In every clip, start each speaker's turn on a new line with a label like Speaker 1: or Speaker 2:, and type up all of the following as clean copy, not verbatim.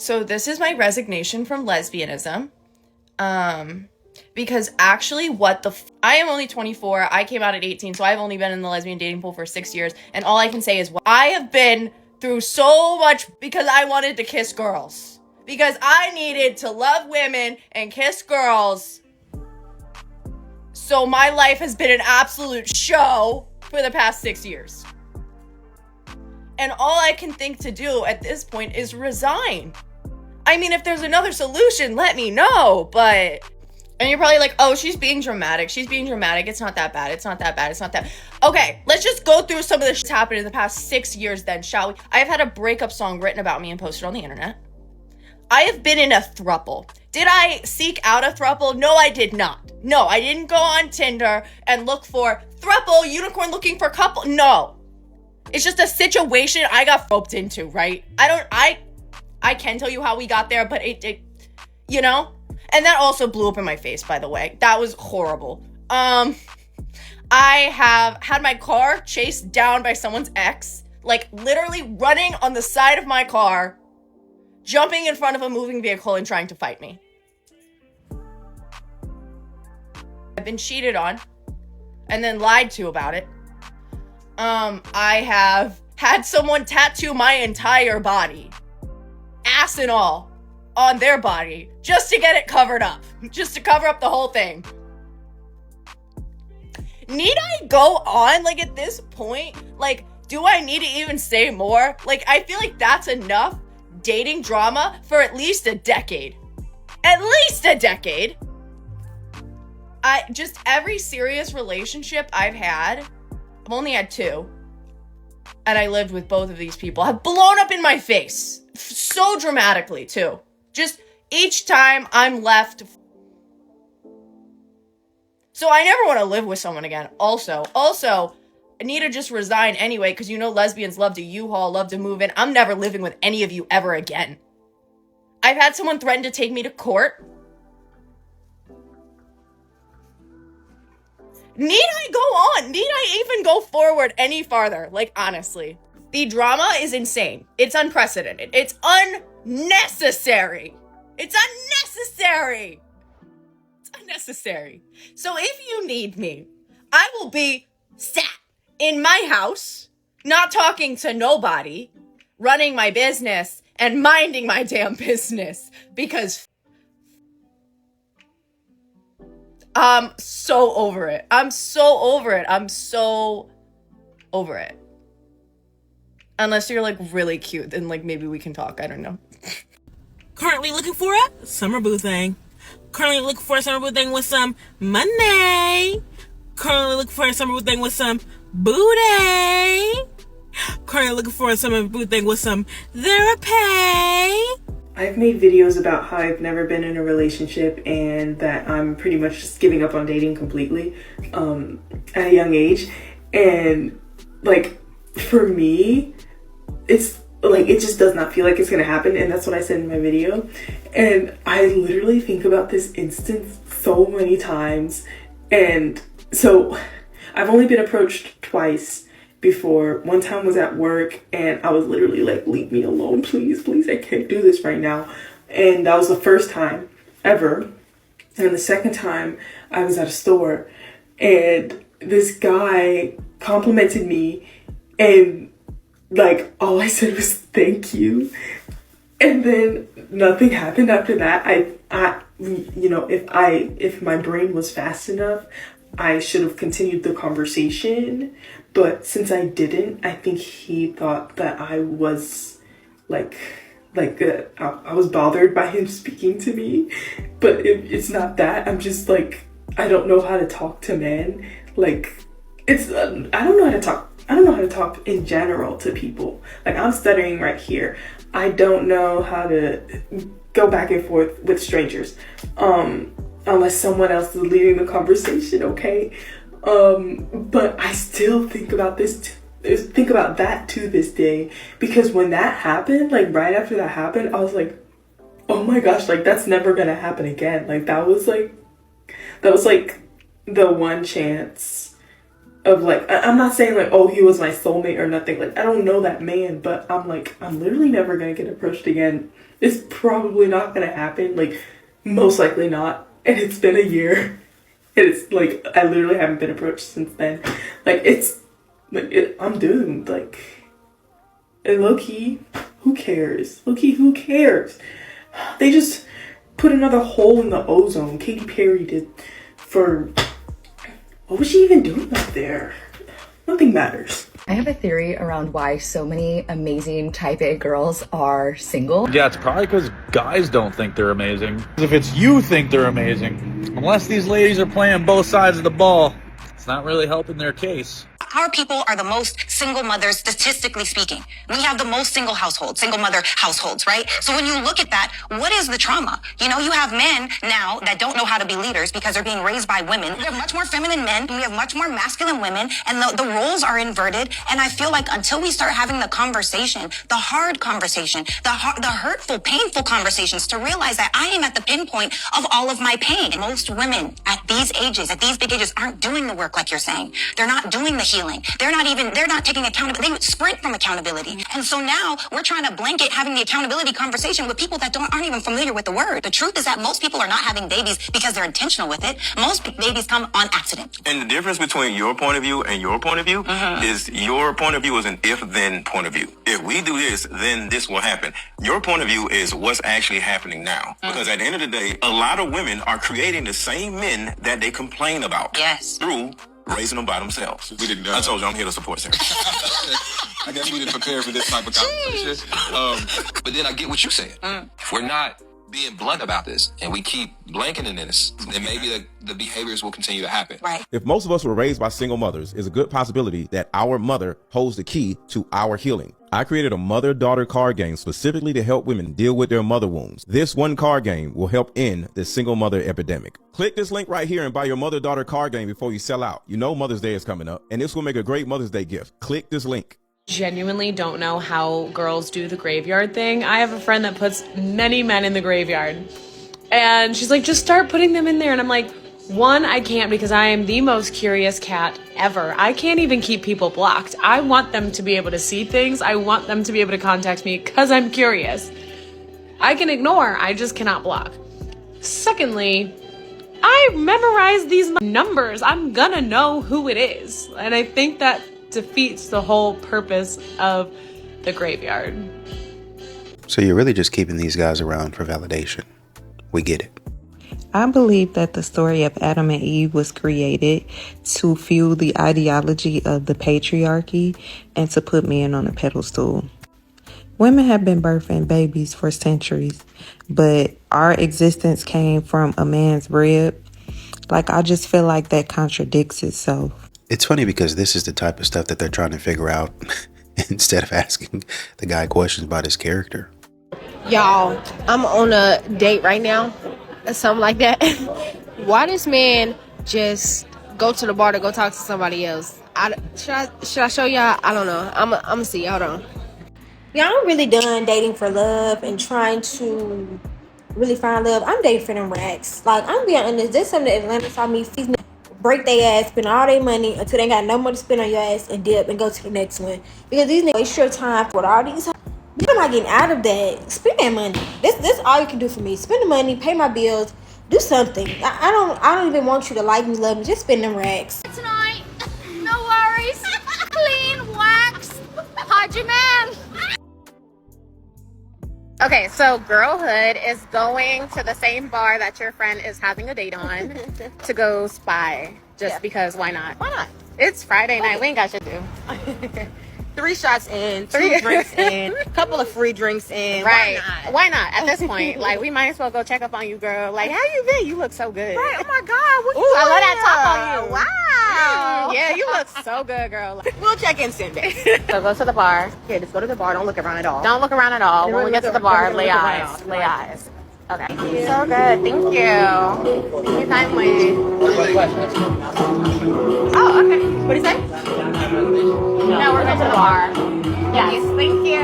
Speaker 1: So this is my resignation from lesbianism. Because actually I am only 24. I came out at 18, so I've only been in the lesbian dating pool for 6 years. And all I can say is I have been through so much because I wanted to kiss girls. Because I needed to love women and kiss girls. So my life has been an absolute show for the past 6 years. And all I can think to do at this point is resign. I mean, if there's another solution, let me know, but... And you're probably like, oh, she's being dramatic. She's being dramatic. It's not that bad. It's not that bad. It's not that... Okay, let's just go through some of the shit's happened in the past 6 years then, shall we? I have had a breakup song written about me and posted on the internet. I have been in a throuple. Did I seek out a throuple? No, I did not. No, I didn't go on Tinder and look for throuple, unicorn looking for couple. No. It's just a situation I got roped into, right? I can tell you how we got there, but it you know? And that also blew up in my face, by the way. That was horrible. I have had my car chased down by someone's ex, like literally running on the side of my car, jumping in front of a moving vehicle and trying to fight me. I've been cheated on and then lied to about it. I have had someone tattoo my entire body, ass and all, on their body, just to get it covered up, just to cover up the whole thing. Need I go on, like, at this point? Like, do I need to even say more? Like, I feel like that's enough dating drama for at least a decade. At least a decade. Every serious relationship I've had, I've only had 2, and I lived with both of these people, have blown up in my face. So dramatically, too. Just each time I'm left. So I never want to live with someone again. Also, I need to just resign anyway, because you know lesbians love to U-Haul, love to move in. I'm never living with any of you ever again. I've had someone threaten to take me to court. Need I go on? Need I even go forward any farther? Like, honestly. The drama is insane. It's unprecedented. It's unnecessary. It's unnecessary. It's unnecessary. So if you need me, I will be sat in my house, not talking to nobody, running my business and minding my damn business, because I'm so over it. I'm so over it. I'm so over it. Unless you're, like, really cute, then, like, maybe we can talk. I don't know.
Speaker 2: Currently looking for a summer boo thing. Currently looking for a summer boo thing with some money. Currently looking for a summer boo thing with some booty. Currently looking for a summer boo thing with some therapy.
Speaker 3: I've made videos about how I've never been in a relationship and that I'm pretty much just giving up on dating completely at a young age. And, like, for me, it's like, it just does not feel like it's gonna happen, and that's what I said in my video. And I literally think about this instance so many times. And so I've only been approached twice before. One time was at work, and I was literally like, leave me alone, please, I can't do this right now. And that was the first time ever. And the second time I was at a store, and this guy complimented me, and like all I said was thank you. And then nothing happened after that. I you know, if my brain was fast enough, I should have continued the conversation. But since I didn't, I think he thought that I was I was bothered by him speaking to me. But it's not that. I'm just like, I don't know how to talk to men. Like, it's I don't know how to talk. I don't know how to talk in general to people. Like, I'm stuttering right here. I don't know how to go back and forth with strangers, unless someone else is leading the conversation, okay? But I still think about that to this day, because when that happened, like right after that happened, I was like, oh my gosh, like that's never gonna happen again. Like that was like the one chance of like, I'm not saying like, oh, he was my soulmate or nothing. Like, I don't know that man, but I'm like, I'm literally never gonna get approached again. It's probably not gonna happen. Like, most likely not. And it's been a year. And it's like, I literally haven't been approached since then. Like, it's like, I'm doomed. Like, and low key, who cares? Low key, who cares? They just put another hole in the ozone. Katy Perry did for, what was she even doing up there? Nothing matters.
Speaker 4: I have a theory around why so many amazing type A girls are single.
Speaker 5: Yeah, it's probably because guys don't think they're amazing. If it's you think they're amazing, unless these ladies are playing both sides of the ball, it's not really helping their case.
Speaker 6: Our people are the most single mothers, statistically speaking. We have the most single mother households, right? So when you look at that, what is the trauma? You know, you have men now that don't know how to be leaders because they're being raised by women. We have much more feminine men, and we have much more masculine women, and the roles are inverted. And I feel like until we start having the conversation, the hard conversation, the hurtful, painful conversations, to realize that I am at the pinpoint of all of my pain. Most women at these ages, at these big ages, aren't doing the work like you're saying. They're not doing the healing. They're not taking accountability. They sprint from accountability. And so now we're trying to blanket having the accountability conversation with people that aren't even familiar with the word. The truth is that most people are not having babies because they're intentional with it. Most babies come on accident.
Speaker 7: And the difference between your point of view and your point of view is your point of view is an if-then point of view. If we do this, then this will happen. Your point of view is what's actually happening now. Because at the end of the day, a lot of women are creating the same men that they complain about.
Speaker 6: Yes.
Speaker 7: Through raising them by themselves.
Speaker 8: We didn't.
Speaker 7: I told you I'm here to support Sarah.
Speaker 8: I guess we didn't prepare for this type of conversation. But then I get what you're saying. If we're not being blunt about this and we keep blanketing this, then maybe the behaviors will continue to happen.
Speaker 6: Right.
Speaker 9: If most of us were raised by single mothers, it's a good possibility that our mother holds the key to our healing. I created a mother-daughter card game specifically to help women deal with their mother wounds. This one card game will help end the single mother epidemic. Click this link right here and buy your mother-daughter card game before you sell out. You know Mother's Day is coming up, and this will make a great Mother's Day gift. Click this link.
Speaker 10: Genuinely don't know how girls do the graveyard thing. I have a friend that puts many men in the graveyard, and she's like, just start putting them in there. And I'm like, one, I can't, because I am the most curious cat ever. I can't even keep people blocked. I want them to be able to see things. I want them to be able to contact me because I'm curious. I can ignore, I just cannot block. Secondly, I memorized these numbers. I'm gonna know who it is. And I think that defeats the whole purpose of the graveyard.
Speaker 11: So you're really just keeping these guys around for validation. We get it.
Speaker 12: I believe that the story of Adam and Eve was created to fuel the ideology of the patriarchy and to put men on a pedestal. Women have been birthing babies for centuries, but our existence came from a man's rib. Like, I just feel like that contradicts itself.
Speaker 11: It's funny because this is the type of stuff that they're trying to figure out instead of asking the guy questions about his character.
Speaker 13: Y'all, I'm on a date right now. Something like that. Why this man just go to the bar to go talk to somebody else? Should I show y'all? I don't know. I'm gonna see. Hold on.
Speaker 14: Yeah, I'm really done dating for love and trying to really find love. I'm dating for them racks. Like, I'm being honest. There's some that Atlanta saw me break their ass, spend all their money until they got no more to spend on your ass and dip and go to the next one. Because these niggas waste your time for all these. You're not getting out of that. Spend that money. This all you can do for me. Spend the money, pay my bills, do something. I don't even want you to like me, love me. Just spend them racks.
Speaker 15: Tonight, no worries. Clean, wax, hide your man. Okay, so girlhood is going to the same bar that your friend is having a date on to go spy. Just because, why not?
Speaker 13: Why not?
Speaker 15: It's Friday night. We ain't got shit to do.
Speaker 13: 3 shots in, 2 drinks in, a couple of free drinks in.
Speaker 15: Right. Why not? At this point, like, we might as well go check up on you, girl. Like, how you been? You look so good.
Speaker 13: Right. Oh my God. What
Speaker 15: Ooh, I love that top on you.
Speaker 13: Wow.
Speaker 15: Yeah, you look so good, girl.
Speaker 13: We'll check in Sunday.
Speaker 15: So go to the bar.
Speaker 13: Okay, just go to the bar. Don't look around at all.
Speaker 15: Don't look around at all. When we get to the bar, lay eyes. Lay eyes. Okay. So good. Thank you. Thank you kindly. Oh, okay.
Speaker 13: What do you say?
Speaker 15: No, we're going to the bar. Yes. Thank you.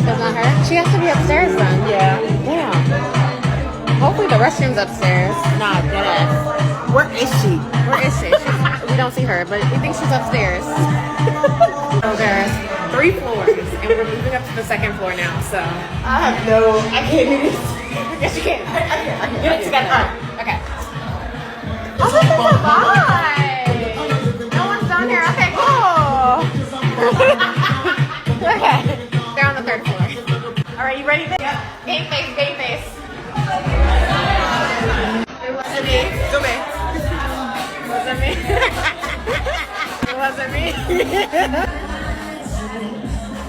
Speaker 15: Does not hurt? She has to be upstairs then.
Speaker 13: Yeah.
Speaker 15: Damn. Hopefully the restroom's upstairs.
Speaker 13: Nah, deadass. Where is she? We don't see her, but we think she's upstairs.
Speaker 15: So there's 3 floors, and we're moving up to the 2nd floor now. So
Speaker 13: I can't do this.
Speaker 15: yes, you can.
Speaker 13: I can.
Speaker 15: Get it together. Okay.
Speaker 13: Oh, this is a vibe.
Speaker 15: No one's down here. Okay, cool. Okay. They're on the 3rd floor. All right, you ready? Yep. Game face, game face. It wasn't me.
Speaker 13: Zoom in.
Speaker 15: It wasn't me. It wasn't me.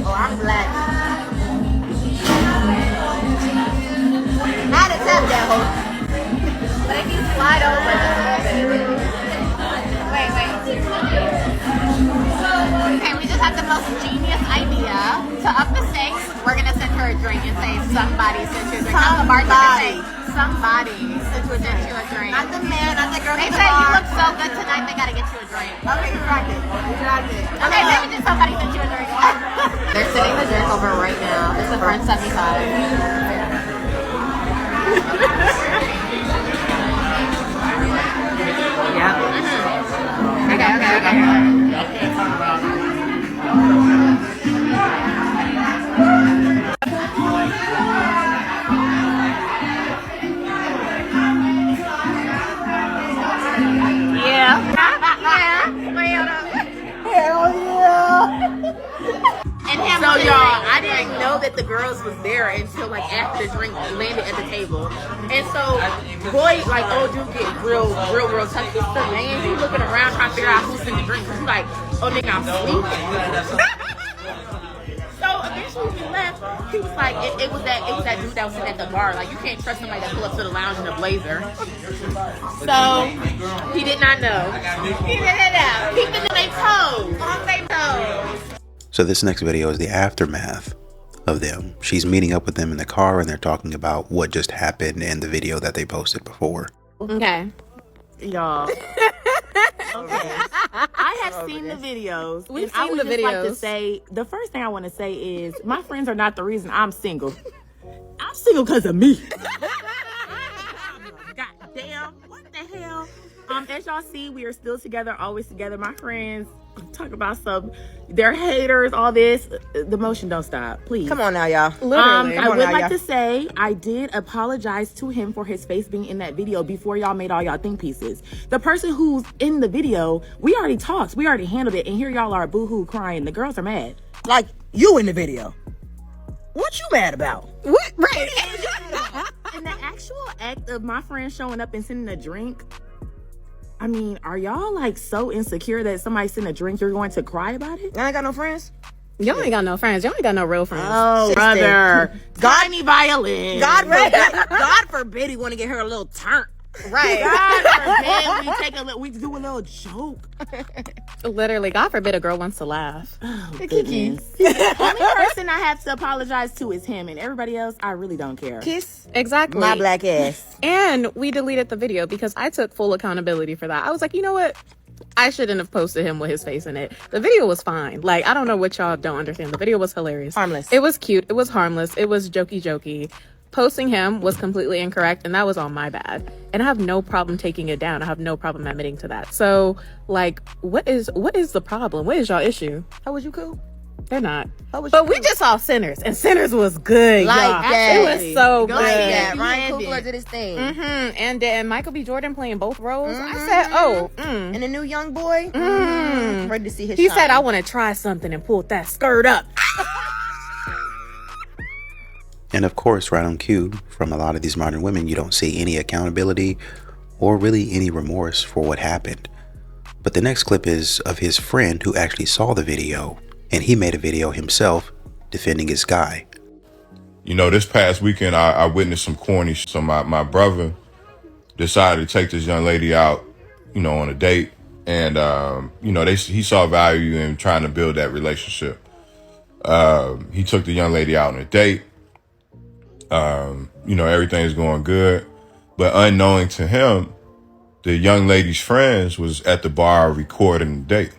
Speaker 13: Oh, I'm black. Not a tap that hoe.
Speaker 15: But if you slide over just a little bit. Wait. Okay, we just had the most genius idea. To up the stakes, we're gonna send her a drink and say somebody sent you a drink. Not the bartender say somebody sent you a drink.
Speaker 13: Not the man, not the girl.
Speaker 15: They say you look so good tonight, they gotta get you a drink.
Speaker 13: Okay, you rock it.
Speaker 15: Okay, maybe just somebody sent you a drink.
Speaker 13: They're sending the drink over right now. This is the French 75.
Speaker 15: Yeah. Okay.
Speaker 13: So y'all, I didn't know that the girls was there until like after the drink landed at the table. And so boy, like old dude get real tough. He's the man, he's looking around trying to figure out who's in the drink. Cause he's like, oh nigga, I'm sleeping. So eventually we left. He was like, it was that dude that was sitting at the bar. Like you can't trust somebody that pull up to the lounge in a blazer. So he did not know. He didn't know. He didn't know they toes. On they toes.
Speaker 11: So this next video is the aftermath of them. She's meeting up with them in the car and they're talking about what just happened in the video that they posted before.
Speaker 13: Okay. Y'all. Okay. I have seen the videos.
Speaker 10: We've
Speaker 13: I
Speaker 10: seen
Speaker 13: would
Speaker 10: the
Speaker 13: just like to
Speaker 10: videos.
Speaker 13: say, the first thing I want to say is my friends are not the reason I'm single. I'm single because of me. God damn, what the hell? As y'all see, we are still together, always together. My friends talk about they're haters, all this. The motion don't stop, please.
Speaker 16: Come on now, y'all.
Speaker 13: Literally. I would like to say I did apologize to him for his face being in that video before y'all made all y'all think pieces. The person who's in the video, we already talked, we already handled it, and here y'all are boo-hoo crying. The girls are mad.
Speaker 16: Like you in the video. What you mad about?
Speaker 13: What? Right. And the actual act of my friend showing up and sending a drink, I mean, are y'all like so insecure that somebody sent a drink, you're going to cry about it?
Speaker 16: I ain't got no friends.
Speaker 10: Y'all ain't got no friends. Y'all ain't got no real friends.
Speaker 13: Oh, brother. Tiny violin.
Speaker 16: God forbid he want to get her a little turn.
Speaker 13: Right. God forbid we do a little joke.
Speaker 10: Literally, God forbid a girl wants to laugh.
Speaker 13: Oh, goodness. The only person I have to apologize to is him, and everybody else, I really don't care.
Speaker 16: Kiss
Speaker 10: Exactly.
Speaker 16: my black ass.
Speaker 10: And we deleted the video because I took full accountability for that. I was like, you know what? I shouldn't have posted him with his face in it. The video was fine. Like, I don't know what y'all don't understand. The video was hilarious.
Speaker 16: Harmless.
Speaker 10: It was cute. It was harmless. It was jokey. Posting him was completely incorrect, and that was all my bad. And I have no problem taking it down. I have no problem admitting to that. So, like, what is the problem? What is y'all issue?
Speaker 16: How was you cool?
Speaker 10: They're not.
Speaker 16: But
Speaker 10: we just saw Sinners, and Sinners was good,
Speaker 16: like
Speaker 10: y'all.
Speaker 16: that.
Speaker 10: It was so good.
Speaker 16: Like that. Ryan Coogler did his thing.
Speaker 10: And Michael B. Jordan playing both roles. I said,
Speaker 16: And the new young boy, ready to see his
Speaker 10: He
Speaker 16: shine.
Speaker 10: said, I want to try something, and pulled that skirt up.
Speaker 11: And of course, right on cue, from a lot of these modern women, you don't see any accountability or really any remorse for what happened. But the next clip is of his friend who actually saw the video, and he made a video himself defending his guy.
Speaker 17: You know, this past weekend, I witnessed some corny shit. So my brother decided to take this young lady out, you know, on a date. And, you know, he saw value in trying to build that relationship. He took the young lady out on a date. You know, everything's going good. But unknowing to him, the young lady's friends was at the bar recording the date.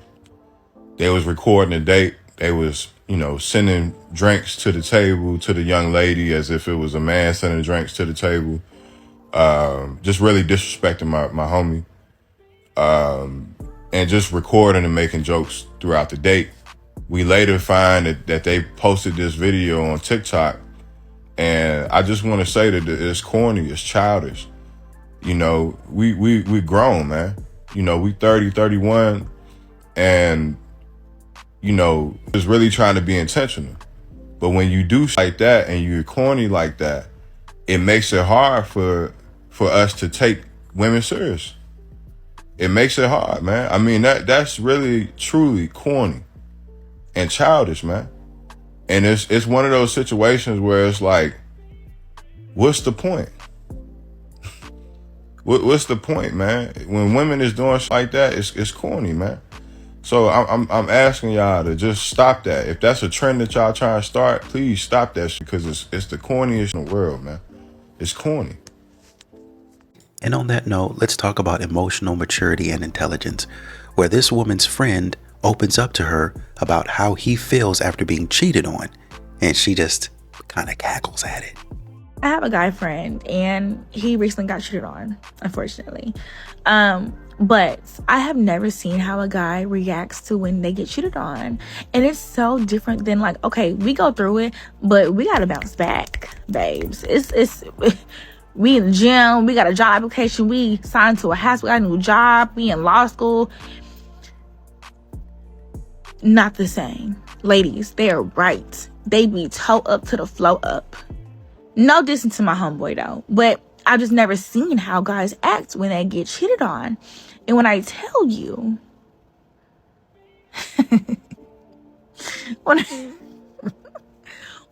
Speaker 17: They was recording the date. They was, you know, sending drinks to the table to the young lady as if it was a man sending drinks to the table. Just really disrespecting my homie. and just recording and making jokes throughout the date. We later find that they posted this video on TikTok, and I just want to say that it's corny, it's childish. You know, we grown, man. You know, we 30, 31, and, you know, it's really trying to be intentional. But when you do like that and you're corny like that, it makes it hard for us to take women serious. It makes it hard, man. I mean, that's really, truly corny and childish, man. And it's one of those situations where it's like, what's the point? What's the point, man? When women is doing shit like that, it's corny, man. So I'm asking y'all to just stop that. If that's a trend that y'all trying to start, please stop that shit, because it's the corniest in the world, man. It's corny.
Speaker 11: And on that note, let's talk about emotional maturity and intelligence, where this woman's friend opens up to her about how he feels after being cheated on, and she just kind of cackles at it.
Speaker 18: I have a guy friend, and he recently got cheated on, unfortunately. But I have never seen how a guy reacts to when they get cheated on. And it's so different than, like, okay, we go through it, but we gotta bounce back, babes. It's we in the gym, we got a job application, we signed to a house, we got a new job, we in law school. Not the same. Ladies, they are right. They be toe up to the flow up. No distance to my homeboy though, but I've just never seen how guys act when they get cheated on. And when I tell you,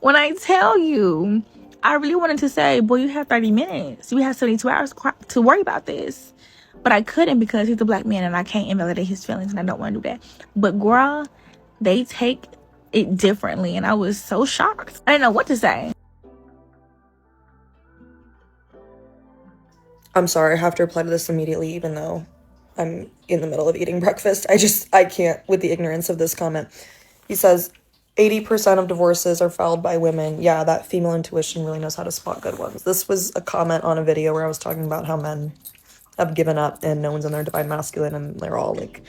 Speaker 18: when I tell you, I really wanted to say, boy, you have 30 minutes. You have 72 hours to worry about this. But I couldn't, because he's a black man and I can't invalidate his feelings, and I don't want to do that. But girl, they take it differently, and I was so shocked. I didn't know what to say.
Speaker 19: I'm sorry, I have to reply to this immediately, even though I'm in the middle of eating breakfast. I can't with the ignorance of this comment. He says, 80% of divorces are filed by women. Yeah, that female intuition really knows how to spot good ones. This was a comment on a video where I was talking about how men have given up and no one's in their divine masculine, and they're all, like,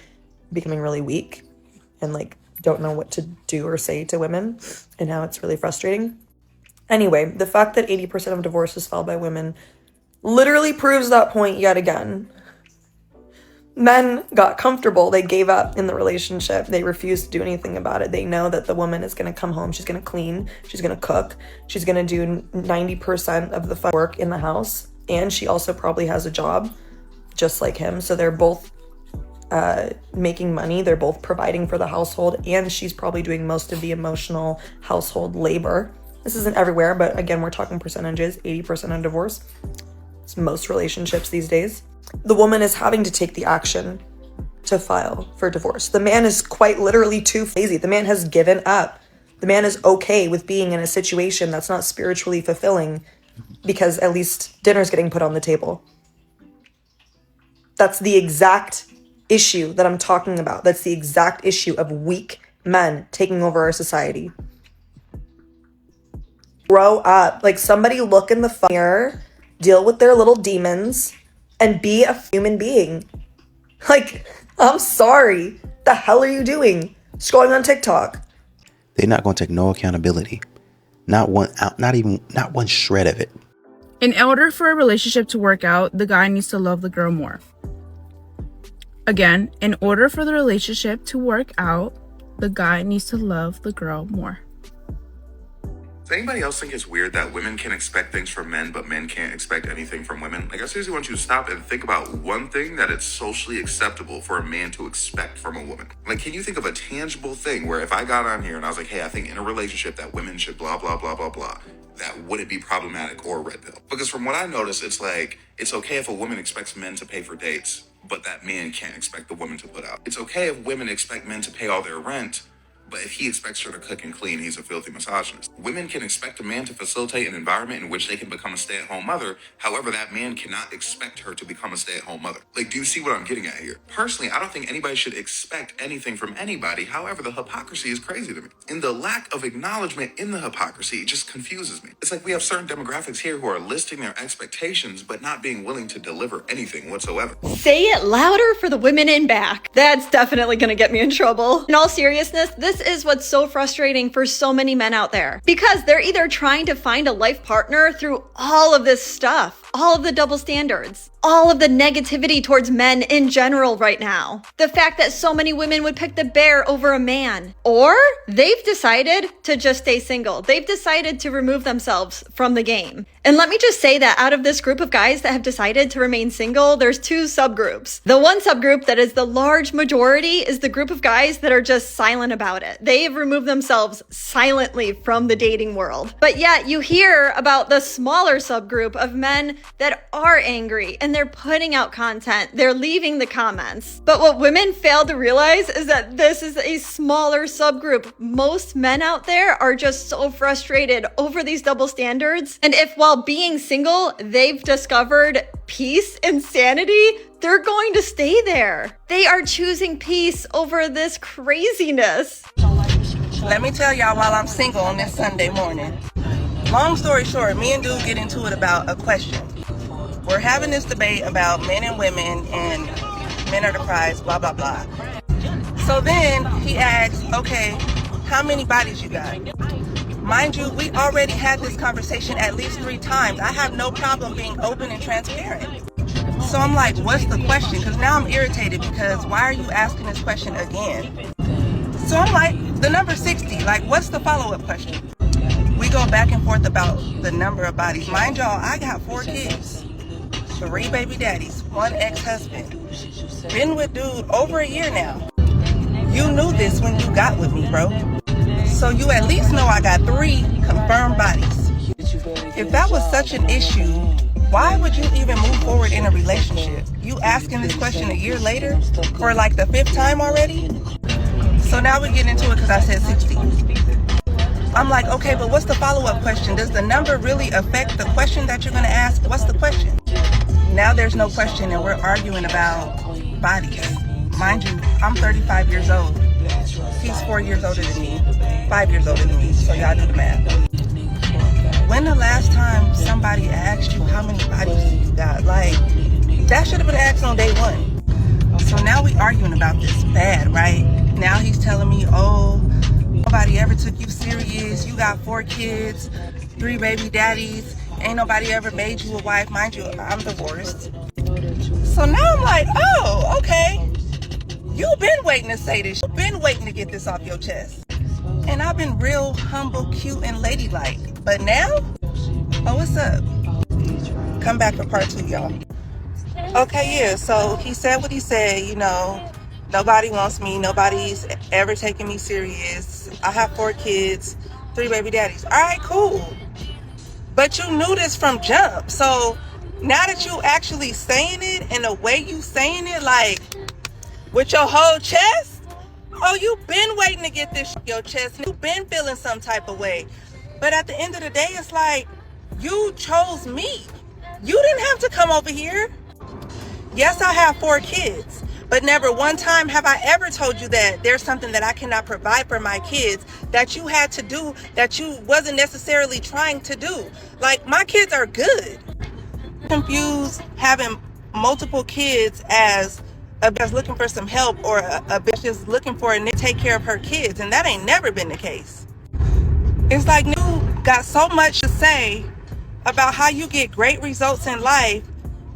Speaker 19: becoming really weak and, like, don't know what to do or say to women, and how it's really frustrating. Anyway, the fact that 80% of divorces filed by women literally proves that point yet again. Men got comfortable. They gave up in the relationship. They refused to do anything about it. They know that the woman is going to come home. She's going to clean. She's going to cook. She's going to do 90% of the work in the house. And she also probably has a job just like him. So they're both making money. They're both providing for the household. And she's probably doing most of the emotional household labor. This isn't everywhere, but again, we're talking percentages. 80% of divorce. It's most relationships these days. The woman is having to take the action to file for divorce. The man is quite literally too lazy. The man has given up. The man is okay with being in a situation that's not spiritually fulfilling because at least dinner's getting put on the table. That's the exact issue that I'm talking about. That's the exact issue of weak men taking over our society. Grow up. Like, somebody look in the mirror, deal with their little demons, and be a human being. Like, I'm sorry. The hell are you doing? Scrolling on TikTok.
Speaker 11: They're not going to take no accountability. Not one shred of it.
Speaker 20: In order for a relationship to work out, the guy needs to love the girl more. Again, in order for the relationship to work out, the guy needs to love the girl more.
Speaker 21: Does anybody else think it's weird that women can expect things from men, but men can't expect anything from women? Like, I seriously want you to stop and think about one thing that it's socially acceptable for a man to expect from a woman. Like, can you think of a tangible thing where if I got on here and I was like, hey, I think in a relationship that women should blah, blah, blah, blah, blah, that wouldn't be problematic or red pill? Because from what I notice, it's like, it's okay if a woman expects men to pay for dates, but that man can't expect the woman to put out. It's okay if women expect men to pay all their rent, But if he expects her to cook and clean, he's a filthy misogynist. Women can expect a man to facilitate an environment in which they can become a stay-at-home mother. However, that man cannot expect her to become a stay-at-home mother. Like, do you see what I'm getting at here? Personally, I don't think anybody should expect anything from anybody. However, the hypocrisy is crazy to me. And the lack of acknowledgement in the hypocrisy just confuses me. It's like we have certain demographics here who are listing their expectations, but not being willing to deliver anything whatsoever.
Speaker 1: Say it louder for the women in back. That's definitely gonna get me in trouble. In all seriousness, this is what's so frustrating for so many men out there. Because they're either trying to find a life partner through all of this stuff, all of the double standards, all of the negativity towards men in general right now. The fact that so many women would pick the bear over a man. Or they've decided to just stay single. They've decided to remove themselves from the game. And let me just say that out of this group of guys that have decided to remain single, there's two subgroups. The one subgroup that is the large majority is the group of guys that are just silent about it. They have removed themselves silently from the dating world. But yet you hear about the smaller subgroup of men that are angry and they're putting out content. They're leaving the comments. But what women fail to realize is that this is a smaller subgroup. Most men out there are just so frustrated over these double standards. And if while being single, they've discovered peace and sanity, they're going to stay there. They are choosing peace over this craziness.
Speaker 22: Let me tell y'all while I'm single on this Sunday morning. Long story short, me and dude get into it about a question. We're having this debate about men and women and men are the prize, blah, blah, blah. So then he asks, okay, how many bodies you got? Mind you, we already had this conversation at least 3 times. I have no problem being open and transparent. So I'm like, what's the question? Because now I'm irritated because why are you asking this question again? So I'm like, the number 60, like what's the follow-up question? We go back and forth about the number of bodies. Mind y'all, I got 4 kids, 3 baby daddies, 1 ex-husband. Been with dude over a year now. You knew this when you got with me, bro. So you at least know I got 3 confirmed bodies. If that was such an issue, why would you even move forward in a relationship? You asking this question a year later for like the 5th time already? So now we get into it because I said 60. I'm like, okay, but what's the follow-up question? Does the number really affect the question that you're going to ask? What's the question? Now there's no question and we're arguing about bodies. Mind you, I'm 35 years old. He's 4 years older than me, 5 years older than me, so y'all do the math. When the last time somebody asked you how many bodies you got? Like, that should have been asked on day 1. So now we arguing about this bad, right? Now he's telling me, oh, nobody ever took you serious. You got 4 kids, 3 baby daddies. Ain't nobody ever made you a wife. Mind you, I'm divorced. So now I'm like, oh, okay. You've been waiting to say this. You've been waiting to get this off your chest. And I've been real humble, cute, and ladylike. But now, oh, what's up? Come back for part 2, y'all. Okay, yeah, so he said what he said, you know, nobody wants me, nobody's ever taking me serious. I have 4 kids, 3 baby daddies. All right, cool. But you knew this from jump. So now that you actually saying it and the way you saying it, like with your whole chest, oh, you been waiting to get this off your chest. You been feeling some type of way. But at the end of the day, it's like, you chose me. You didn't have to come over here. Yes, I have 4 kids, but never one time have I ever told you that there's something that I cannot provide for my kids that you had to do that you wasn't necessarily trying to do. Like, my kids are good. Confuse having multiple kids as a bitch looking for some help or a bitch just looking for a nigga to take care of her kids, and that ain't never been the case. It's like you got so much to say about how you get great results in life,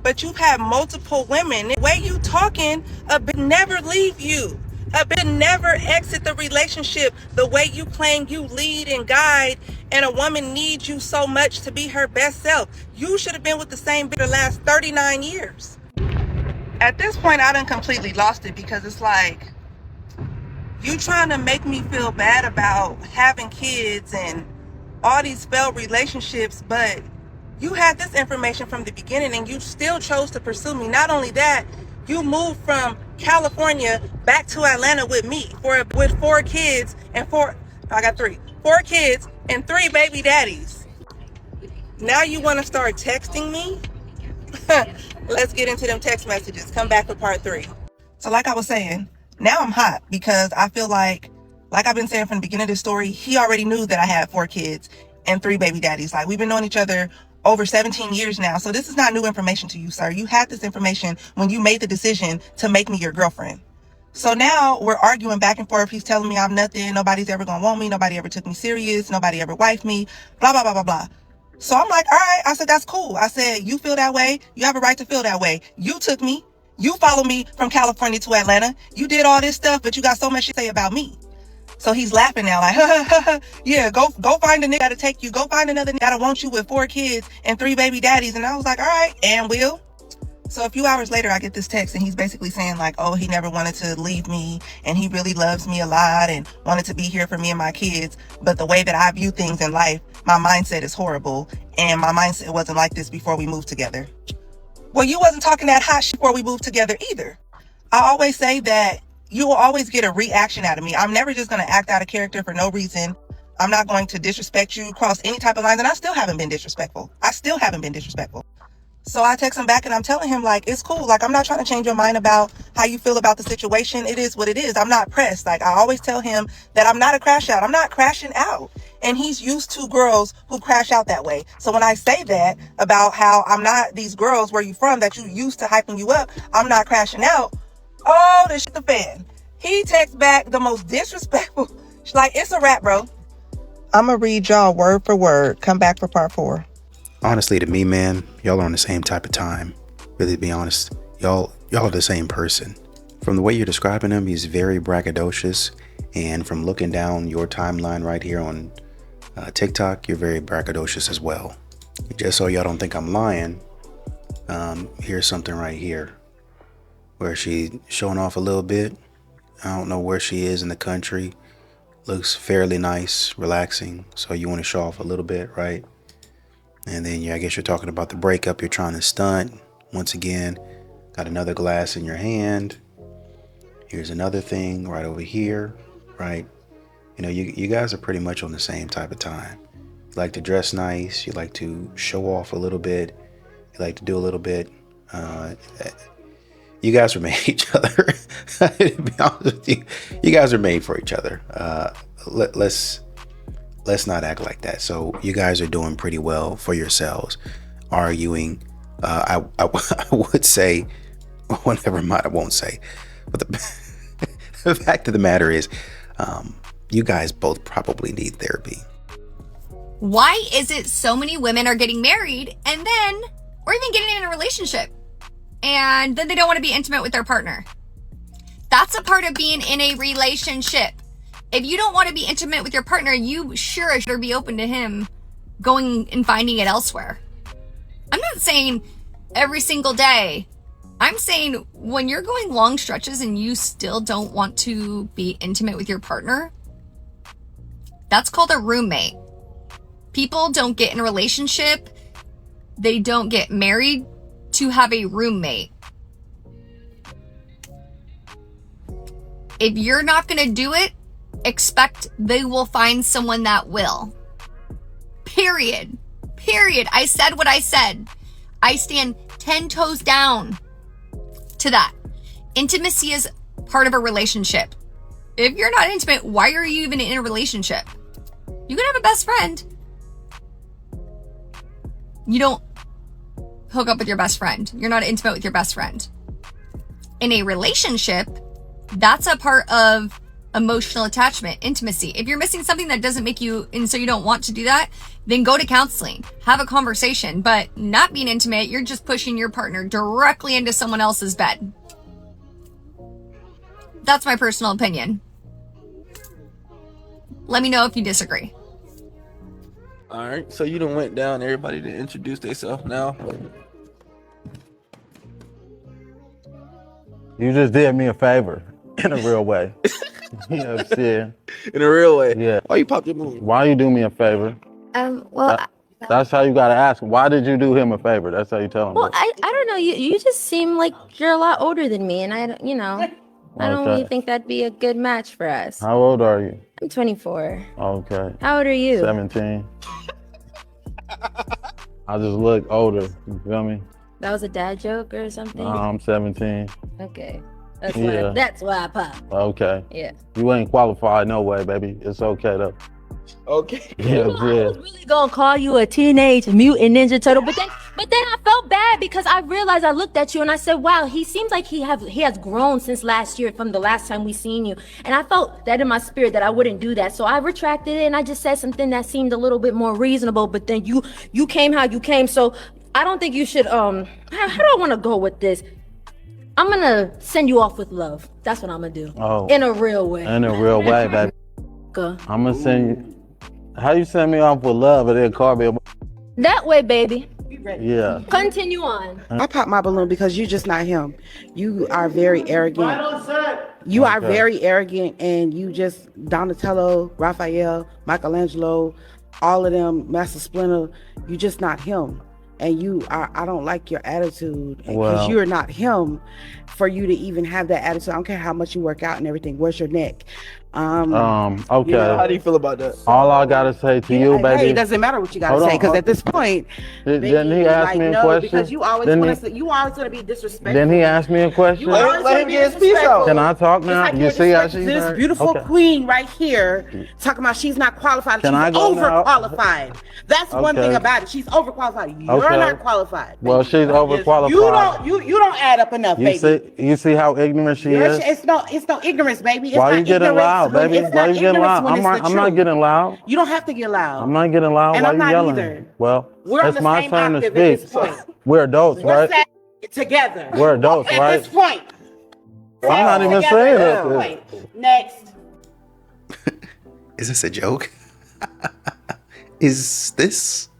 Speaker 22: but you've had multiple women. The way you talking, a bitch never leave you. A bitch never exit the relationship the way you claim you lead and guide, and a woman needs you so much to be her best self. You should have been with the same bitch the last 39 years. At this point, I done completely lost it because it's like, you trying to make me feel bad about having kids and all these failed relationships, but you had this information from the beginning and you still chose to pursue me. Not only that, You moved from California back to Atlanta with me with 4 kids and 4 kids and 3 baby daddies. Now you want to start texting me? Let's get into them text messages. Come back for part 3. So like I was saying, now I'm hot because I feel like I've been saying from the beginning of the story, he already knew that I had 4 kids and 3 baby daddies. Like, we've been knowing each other over 17 years now. So this is not new information to you, sir. You had this information when you made the decision to make me your girlfriend. So now we're arguing back and forth. He's telling me I'm nothing. Nobody's ever going to want me. Nobody ever took me serious. Nobody ever wifed me. Blah, blah, blah, blah, blah. So I'm like, all right. I said, that's cool. I said, you feel that way. You have a right to feel that way. You took me. You followed me from California to Atlanta. You did all this stuff, but you got so much to say about me. So he's laughing now, like, yeah, go find a nigga that'll take you. Go find another nigga that'll want you with 4 kids and 3 baby daddies. And I was like, all right, and will. So a few hours later, I get this text, and he's basically saying, like, oh, he never wanted to leave me, and he really loves me a lot and wanted to be here for me and my kids. But the way that I view things in life, my mindset is horrible, and my mindset wasn't like this before we moved together. Well, you wasn't talking that hot shit before we moved together either. I always say that you will always get a reaction out of me. I'm never just going to act out of character for no reason. I'm not going to disrespect you, cross any type of lines, and I still haven't been disrespectful. So I text him back and I'm telling him, like, it's cool. Like, I'm not trying to change your mind about how you feel about the situation. It is what it is. I'm not pressed. Like, I always tell him that I'm not a crash out. I'm not crashing out. And he's used to girls who crash out that way. So when I say that about how I'm not these girls where you from that you used to hyping you up, I'm not crashing out. Oh, this shit the fan. He texts back the most disrespectful. She's like, it's a wrap, bro. I'm going to read y'all word for word. Come back for part 4.
Speaker 11: Honestly, to me, man, y'all are on the same type of time. Really, to be honest, y'all are the same person. From the way you're describing him, he's very braggadocious. And from looking down your timeline right here on TikTok, you're very braggadocious as well. Just so y'all don't think I'm lying, here's something right here where she's showing off a little bit. I don't know where she is in the country. Looks fairly nice, relaxing. So you want to show off a little bit, right? And then, yeah, I guess you're talking about the breakup. You're trying to stunt. Once again, got another glass in your hand. Here's another thing right over here, right? You know, you guys are pretty much on the same type of time. You like to dress nice. You like to show off a little bit. You like to do a little bit. You guys are made for each other. To be honest with you, you guys are made for each other. Let's not act like that. So you guys are doing pretty well for yourselves. Arguing, I would say, well, never mind, I won't say. But the fact of the matter is, you guys both probably need therapy.
Speaker 2: Why is it so many women are getting married and then, or even getting in a relationship, and then they don't want to be intimate with their partner? That's a part of being in a relationship. If you don't want to be intimate with your partner, you sure should be open to him going and finding it elsewhere. I'm not saying every single day. I'm saying when you're going long stretches and you still don't want to be intimate with your partner, that's called a roommate. People don't get in a relationship. They don't get married to have a roommate. If you're not going to do it, expect they will find someone that will. Period. I said what I said. I stand 10 toes down to that. Intimacy is part of a relationship. If you're not intimate, why are you even in a relationship? You can have a best friend. You don't hook up with your best friend. You're not intimate with your best friend. In a relationship, that's a part of emotional attachment, intimacy. If you're missing something that doesn't make you, and so you don't want to do that, then go to counseling, have a conversation. But not being intimate, you're just pushing your partner directly into someone else's bed. That's my personal opinion. Let me know if you disagree.
Speaker 3: All right, so you done went down everybody to introduce themselves now.
Speaker 23: You just did me a favor in a real way. You know what I'm saying?
Speaker 3: In a real way?
Speaker 23: Yeah.
Speaker 3: Why you popped your move?
Speaker 23: Why you do me a favor?
Speaker 2: Well,
Speaker 23: That's how you gotta ask him. Why did you do him a favor? That's how you tell him.
Speaker 4: Well, I don't know. You just seem like you're a lot older than me, and I don't really think that'd be a good match for us.
Speaker 23: How old are you?
Speaker 4: I'm 24.
Speaker 23: Okay.
Speaker 4: How old are you?
Speaker 23: 17. I just look older. You feel me?
Speaker 4: That was a dad joke or something?
Speaker 23: I'm 17.
Speaker 4: Okay. That's why I pop.
Speaker 23: Okay.
Speaker 4: Yeah.
Speaker 23: You ain't qualified no way, baby. It's okay though.
Speaker 3: Okay.
Speaker 23: Yeah,
Speaker 4: I was really gonna call you a teenage mutant ninja turtle, but then I felt bad because I realized I looked at you and I said, "Wow, he seems like he has grown since last year from the last time we seen you." And I felt that in my spirit that I wouldn't do that, so I retracted it and I just said something that seemed a little bit more reasonable. But then you came how you came, so I don't think you should. How do I want to go with this? I'm gonna send you off with love. That's what I'm gonna do.
Speaker 23: Oh.
Speaker 4: In a real way.
Speaker 23: In a real way, baby.
Speaker 4: Go.
Speaker 23: I'm gonna send you. How you send me off with love and then call me a...
Speaker 4: That way, baby.
Speaker 23: Yeah.
Speaker 4: Continue on.
Speaker 5: I popped my balloon because you're just not him. You are very arrogant. You are very arrogant, and you just Donatello, Raphael, Michelangelo, all of them, Master Splinter. You just not him. And I don't like your attitude because you're not him. For you to even have that attitude, I don't care how much you work out and everything. Where's your neck?
Speaker 23: Okay.
Speaker 3: How do you feel about that?
Speaker 23: All I gotta say to you, baby.
Speaker 5: Hey, it doesn't matter what you gotta say, because at this point,
Speaker 23: didn't he ask me a question?
Speaker 5: Because you always gonna be disrespectful.
Speaker 23: Then he asked me a question.
Speaker 5: Let him get his piece out.
Speaker 23: Can I talk now?
Speaker 5: Like
Speaker 23: you see how she's
Speaker 5: this beautiful queen right here talking about she's not qualified. She's overqualified. That's one thing about it. She's overqualified. You're not qualified.
Speaker 23: Well, she's overqualified.
Speaker 5: You don't add up enough, baby.
Speaker 23: You see how ignorant she is?
Speaker 5: It's no ignorance, baby. It's
Speaker 23: Why
Speaker 5: not
Speaker 23: you getting loud, baby? Why you getting loud? I'm not getting loud.
Speaker 5: You don't have to get loud.
Speaker 23: I'm not getting loud.
Speaker 5: And
Speaker 23: Why
Speaker 5: I'm
Speaker 23: you
Speaker 5: not
Speaker 23: yelling?
Speaker 5: either.
Speaker 23: Well, it's my turn to
Speaker 5: octave at this
Speaker 23: speak.
Speaker 5: point.
Speaker 23: We're adults,
Speaker 5: We're
Speaker 23: right?
Speaker 5: together.
Speaker 23: We're adults,
Speaker 5: at
Speaker 23: right?
Speaker 5: this point.
Speaker 23: I'm not even saying that.
Speaker 5: Next.
Speaker 11: Is this a joke? Is this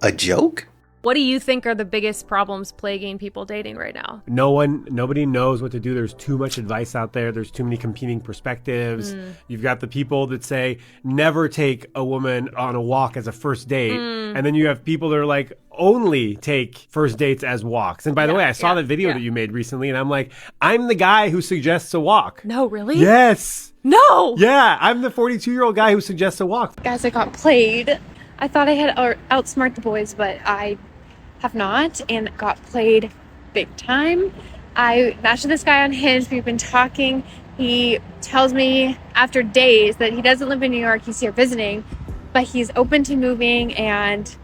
Speaker 11: a joke?
Speaker 7: What do you think are the biggest problems plaguing people dating right now?
Speaker 24: Nobody knows what to do. There's too much advice out there. There's too many competing perspectives. You've got the people that say never take a woman on a walk as a first date. And then you have people that are like, only take first dates as walks. And by the way, I saw that video that you made recently, and I'm like, I'm the guy who suggests a walk.
Speaker 7: No, really?
Speaker 24: Yes.
Speaker 7: No.
Speaker 24: Yeah, I'm the 42-year-old guy who suggests a walk.
Speaker 25: Guys, I got played. I thought I had outsmart the boys, but I have not, and got played big time. I matched with this guy on Hinge. We've been talking. He tells me after days that he doesn't live in New York. He's here visiting, but he's open to moving. And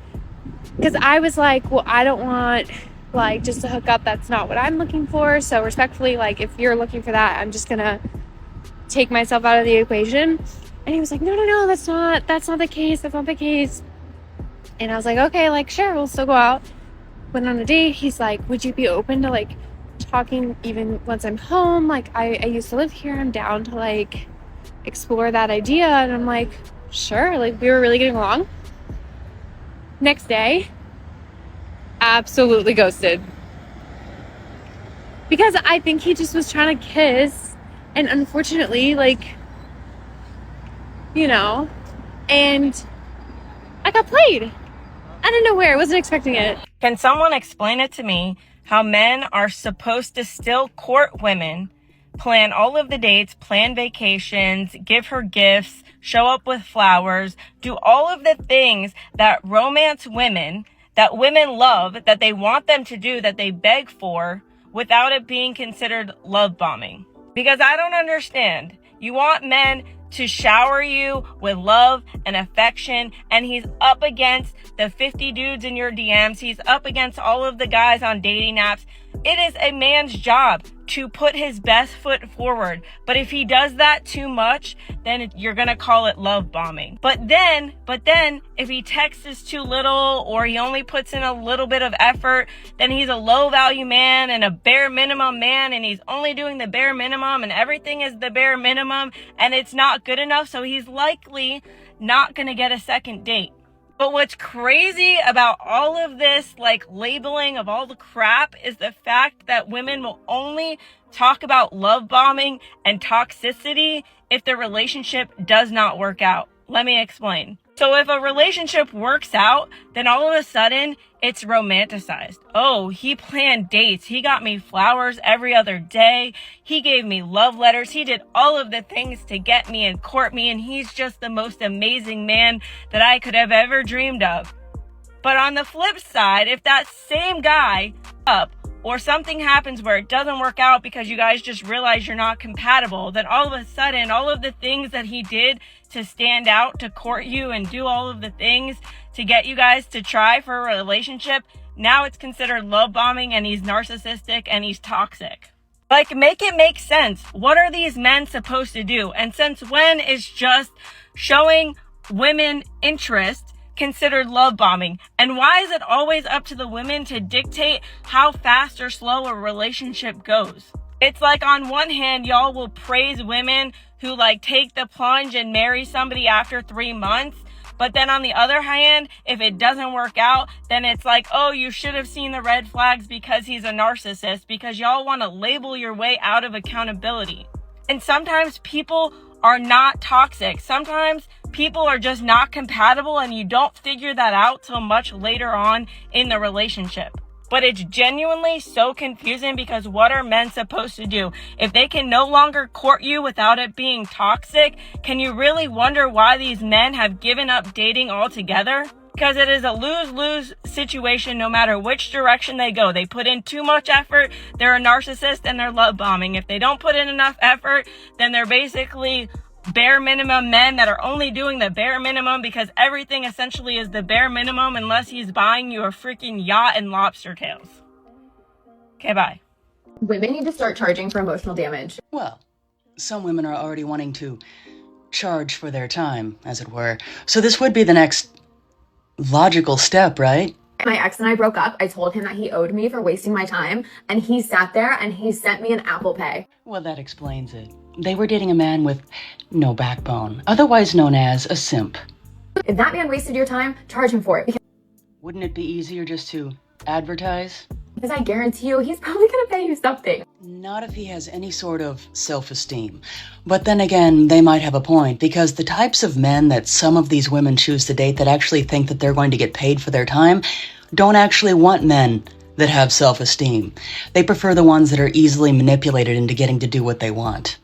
Speaker 25: because I was like, well, I don't want like just to hook up. That's not what I'm looking for. So respectfully, like if you're looking for that, I'm just gonna take myself out of the equation. And he was like, no, that's not the case. That's not the case. And I was like, okay, like sure, we'll still go out. Went on a date. He's like, would you be open to like talking even once I'm home? Like I used to live here. I'm down to like explore that idea. And I'm like, sure. Like we were really getting along. Next day, absolutely ghosted. Because I think he just was trying to kiss. And unfortunately, like, you know, and I got played. Out of nowhere. I wasn't expecting it.
Speaker 26: Can someone explain it to me how men are supposed to still court women, plan all of the dates, plan vacations, give her gifts, show up with flowers, do all of the things that romance women, that women love, that they want them to do, that they beg for, without it being considered love bombing? Because I don't understand. You want men to shower you with love and affection, and he's up against the 50 dudes in your DMs. He's up against all of the guys on dating apps. It is a man's job to put his best foot forward. But if he does that too much, then you're going to call it love bombing. But then, if he texts too little, or he only puts in a little bit of effort, then he's a low value man and a bare minimum man, and he's only doing the bare minimum, and everything is the bare minimum, and it's not good enough. So he's likely not going to get a second date. But what's crazy about all of this, like labeling of all the crap, is the fact that women will only talk about love bombing and toxicity if the relationship does not work out. Let me explain. So if a relationship works out, then all of a sudden it's romanticized. Oh, he planned dates. He got me flowers every other day. He gave me love letters. He did all of the things to get me and court me. And he's just the most amazing man that I could have ever dreamed of. But on the flip side, if that same guy or something happens where it doesn't work out because you guys just realize you're not compatible, then all of a sudden, all of the things that he did to stand out, to court you and do all of the things to get you guys to try for a relationship, now it's considered love bombing and he's narcissistic and he's toxic. Like, make it make sense. What are these men supposed to do? And since when is just showing women interest considered love bombing? And why is it always up to the women to dictate how fast or slow a relationship goes? It's like on one hand, y'all will praise women who like take the plunge and marry somebody after 3 months. But then on the other hand, if it doesn't work out, then it's like, oh, you should have seen the red flags because he's a narcissist, because y'all want to label your way out of accountability. And sometimes people are not toxic. Sometimes people are just not compatible and you don't figure that out till much later on in the relationship. But it's genuinely so confusing because what are men supposed to do? If they can no longer court you without it being toxic, can you really wonder why these men have given up dating altogether? Because it is a lose-lose situation no matter which direction they go. They put in too much effort, they're a narcissist, and they're love bombing. If they don't put in enough effort, then they're basically bare minimum men that are only doing the bare minimum because everything essentially is the bare minimum unless he's buying you a freaking yacht and lobster tails. Okay, bye.
Speaker 6: Women need to start charging for emotional damage.
Speaker 8: Well, some women are already wanting to charge for their time, as it were. So this would be the next logical step, right?
Speaker 6: My ex and I broke up. I told him that he owed me for wasting my time, and he sat there and he sent me an Apple Pay.
Speaker 8: Well, that explains it. They were dating a man with no backbone, otherwise known as a simp.
Speaker 6: If that man wasted your time, charge him for it.
Speaker 8: Wouldn't it be easier just to advertise?
Speaker 6: Because I guarantee you, he's probably going to pay you something.
Speaker 8: Not if he has any sort of self-esteem. But then again, they might have a point, because the types of men that some of these women choose to date that actually think that they're going to get paid for their time don't actually want men that have self-esteem. They prefer the ones that are easily manipulated into getting to do what they want.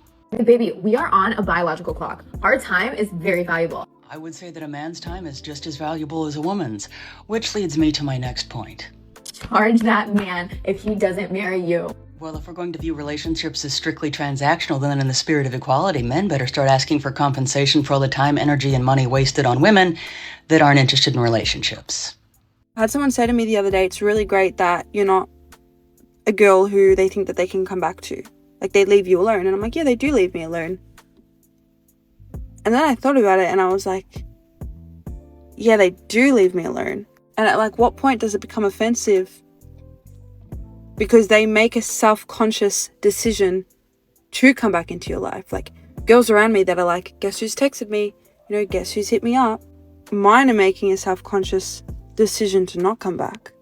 Speaker 6: Baby, we are on a biological clock. Our time is very valuable.
Speaker 8: I would say that a man's time is just as valuable as a woman's, which leads me to my next point.
Speaker 6: Charge that man if he doesn't marry you.
Speaker 8: Well, if we're going to view relationships as strictly transactional, then in the spirit of equality, men better start asking for compensation for all the time, energy, and money wasted on women that aren't interested in relationships.
Speaker 9: I had someone say to me the other day, it's really great that you're not a girl who they think that they can come back to. Like, they leave you alone. And I'm like, yeah, they do leave me alone. And then I thought about it and I was like, yeah, they do leave me alone. And at like what point does it become offensive? Because they make a self-conscious decision to come back into your life. Like, girls around me that are like, guess who's texted me? You know, guess who's hit me up? Mine are making a self-conscious decision to not come back.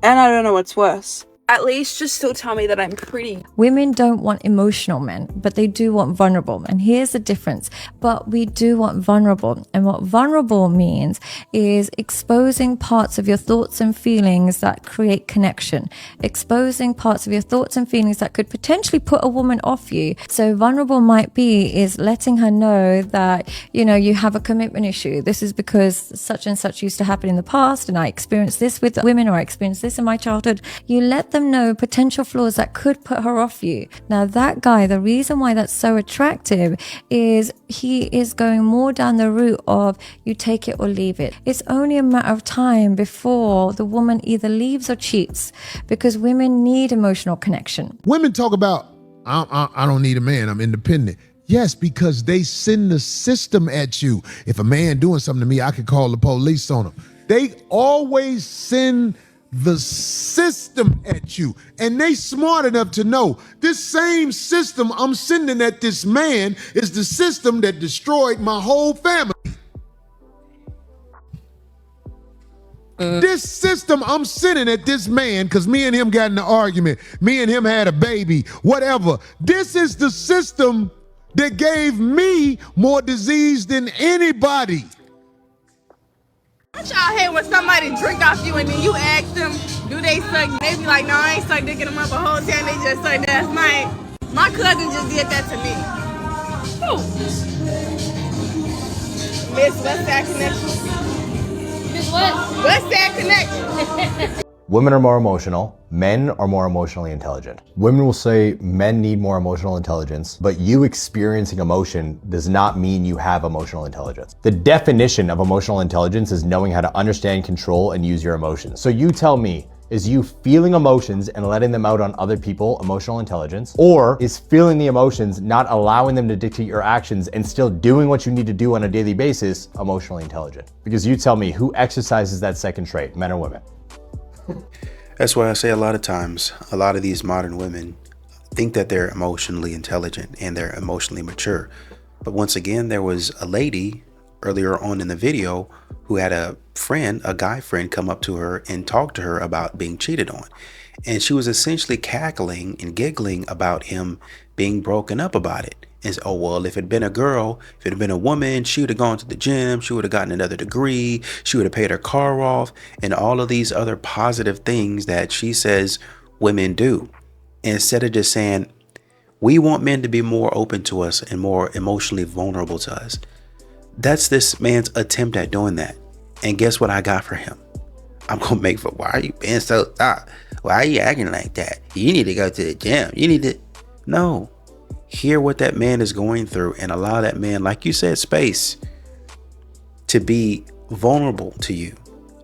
Speaker 9: And I don't know what's worse. At least just still tell me that I'm pretty.
Speaker 12: Women don't want emotional men, but they do want vulnerable. And here's the difference. But we do want vulnerable. And what vulnerable means is exposing parts of your thoughts and feelings that create connection. Exposing parts of your thoughts and feelings that could potentially put a woman off you. So vulnerable might be is letting her know that, you know, you have a commitment issue. This is because such and such used to happen in the past, and I experienced this with women, or I experienced this in my childhood. You let them know potential flaws that could put her off you. Now that guy, the reason why that's so attractive is he is going more down the route of you take it or leave it. It's only a matter of time before the woman either leaves or cheats, because women need emotional connection.
Speaker 14: Women talk about, I don't need a man, I'm independent. Yes, because they send the system at you. If a man doing something to me, I can call the police on him. They always send the system at you, and they smart enough to know this same system I'm sending at this man is the system that destroyed my whole family. This system I'm sending at this man, because me and him got in an argument, me and him had a baby, whatever. This is the system that gave me more disease than anybody.
Speaker 10: What y'all hate when somebody drink off you and then you ask them, do they suck? They be like, no, I ain't suck dick in them up a whole time. They just suck that's my cousin just did that to me. Ooh. Miss West Side Connection. Miss what? West Side Connection.
Speaker 13: Women are more emotional. Men are more emotionally intelligent. Women will say men need more emotional intelligence, but you experiencing emotion does not mean you have emotional intelligence. The definition of emotional intelligence is knowing how to understand, control, and use your emotions. So you tell me, is you feeling emotions and letting them out on other people emotional intelligence? Or is feeling the emotions, not allowing them to dictate your actions and still doing what you need to do on a daily basis, emotionally intelligent? Because you tell me, who exercises that second trait, men or women?
Speaker 11: That's why I say a lot of times, a lot of these modern women think that they're emotionally intelligent and they're emotionally mature. But once again, there was a lady earlier on in the video who had a friend, a guy friend, come up to her and talk to her about being cheated on. And she was essentially cackling and giggling about him being broken up about it. And oh, well, if it had been a girl, if it had been a woman, she would have gone to the gym, she would have gotten another degree, she would have paid her car off, and all of these other positive things that she says women do. Instead of just saying, we want men to be more open to us and more emotionally vulnerable to us. That's this man's attempt at doing that. And guess what I got for him? I'm going to make for, why are you being so tough? Why are you acting like that? You need to go to the gym. You need to, no. Hear what that man is going through and allow that man, like you said, space to be vulnerable to you.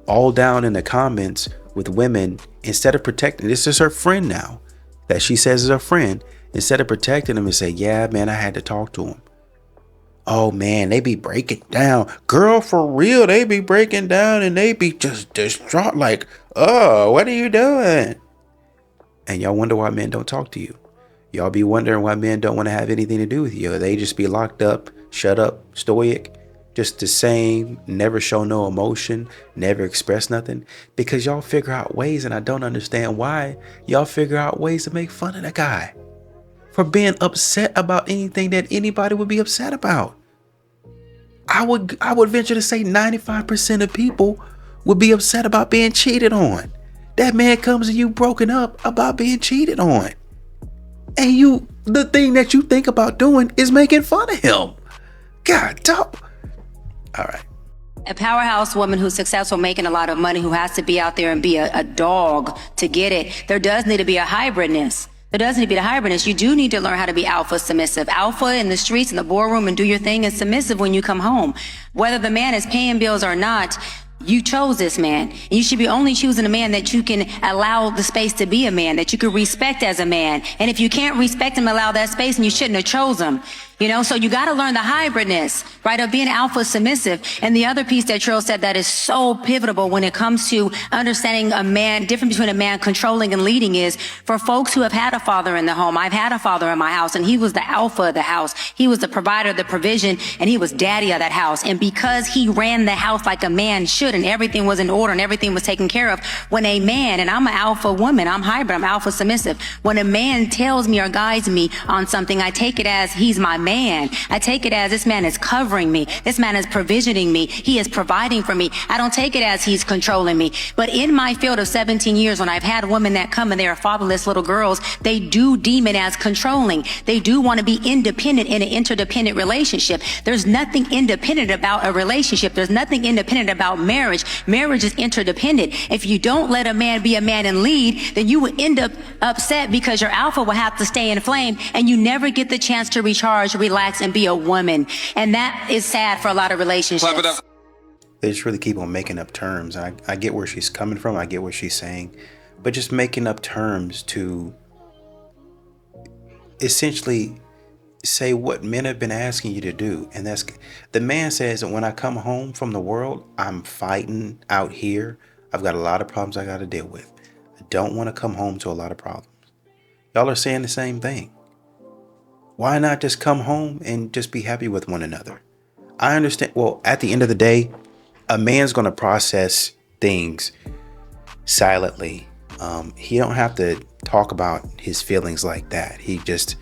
Speaker 11: All down in the comments with women, instead of protecting, this is her friend now that she says is her friend, instead of protecting him and say, yeah, man, I had to talk to him. Oh man, they be breaking down. Girl, for real, they be breaking down and they be just distraught like, oh, what are you doing? And y'all wonder why men don't talk to you. Y'all be wondering why men don't want to have anything to do with you. They just be locked up, shut up, stoic, just the same, never show no emotion, never express nothing. Because y'all figure out ways, and I don't understand why, y'all figure out ways to make fun of the guy for being upset about anything that anybody would be upset about. I would venture to say 95% of people would be upset about being cheated on. That man comes to you broken up about being cheated on. And you, the thing that you think about doing is making fun of him. God, dog. All right.
Speaker 15: A powerhouse woman who's successful, making a lot of money, who has to be out there and be a dog to get it. There does need to be a hybridness. There does need to be the hybridness. You do need to learn how to be alpha submissive. Alpha in the streets, in the boardroom, and do your thing, and submissive when you come home. Whether the man is paying bills or not, you chose this man. And you should be only choosing a man that you can allow the space to be a man, that you can respect as a man. And if you can't respect him, allow that space, and you shouldn't have chose him. You know, so you got to learn the hybridness, right, of being alpha submissive. And the other piece that Trill said that is so pivotal when it comes to understanding a man, difference between a man controlling and leading, is for folks who have had a father in the home. I've had a father in my house, and he was the alpha of the house. He was the provider, the provision, and he was daddy of that house. And because he ran the house like a man should, and everything was in order and everything was taken care of, when a man, and I'm an alpha woman, I'm hybrid, I'm alpha submissive. When a man tells me or guides me on something, I take it as he's my man. I take it as this man is covering me. This man is provisioning me. He is providing for me. I don't take it as he's controlling me. But in my field of 17 years, when I've had women that come and they are fatherless little girls, they do deem it as controlling. They do want to be independent in an interdependent relationship. There's nothing independent about a relationship. There's nothing independent about marriage. Marriage is interdependent. If you don't let a man be a man and lead, then you would end up upset because your alpha will have to stay inflamed, and you never get the chance to recharge, relax, and be a woman. And that is sad for a lot of relationships.
Speaker 11: They just really keep on making up terms. And I get where she's coming from. I get what she's saying. But just making up terms to essentially say what men have been asking you to do. And that's, the man says that when I come home from the world, I'm fighting out here. I've got a lot of problems I got to deal with. I don't want to come home to a lot of problems. Y'all are saying the same thing. Why not just come home and just be happy with one another? I understand. Well, at the end of the day, a man's going to process things silently. He don't have to talk about his feelings like that. He just,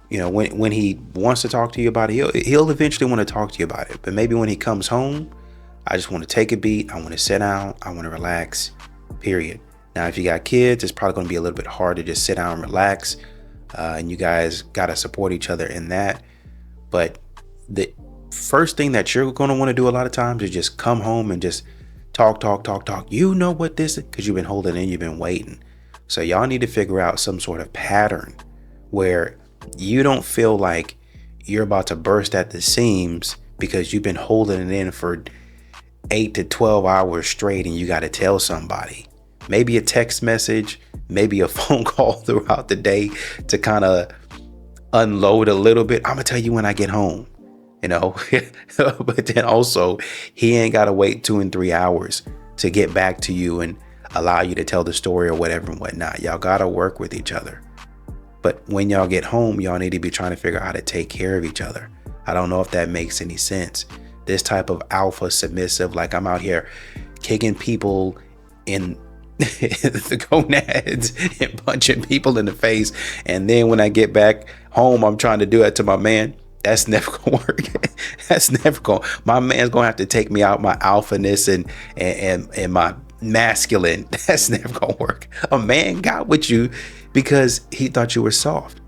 Speaker 11: you know, when he wants to talk to you about it, he'll eventually want to talk to you about it. But maybe when he comes home, I just want to take a beat. I want to sit down. I want to relax, period. Now, if you got kids, it's probably going to be a little bit hard to just sit down and relax. And you guys got to support each other in that. But the first thing that you're going to want to do a lot of times is just come home and just talk. You know what this is, because you've been holding in, you've been waiting. So y'all need to figure out some sort of pattern where you don't feel like you're about to burst at the seams because you've been holding it in for 8 to 12 hours straight and you got to tell somebody. Maybe a text message, maybe a phone call throughout the day to kind of unload a little bit. I'm gonna tell you when I get home, but then also he ain't got to wait 2 and 3 hours to get back to you and allow you to tell the story or whatever and whatnot. Y'all got to work with each other. But when y'all get home, y'all need to be trying to figure out how to take care of each other. I don't know if that makes any sense. This type of alpha submissive, like I'm out here kicking people in the gonads and punching people in the face. And then when I get back home, I'm trying to do that to my man. That's never gonna work. That's never gonna. My man's gonna have to take me out my alphaness and my masculine. That's never gonna work. A man got with you because he thought you were soft.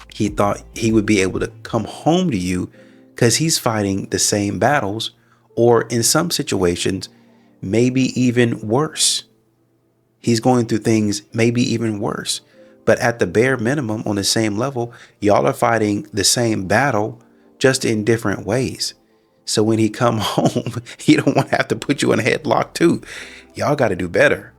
Speaker 11: He thought he would be able to come home to you because he's fighting the same battles, or in some situations, maybe even worse. He's going through things maybe even worse. But at the bare minimum, on the same level, y'all are fighting the same battle, just in different ways. So when he come home, he don't want to have to put you in a headlock too. Y'all got to do better.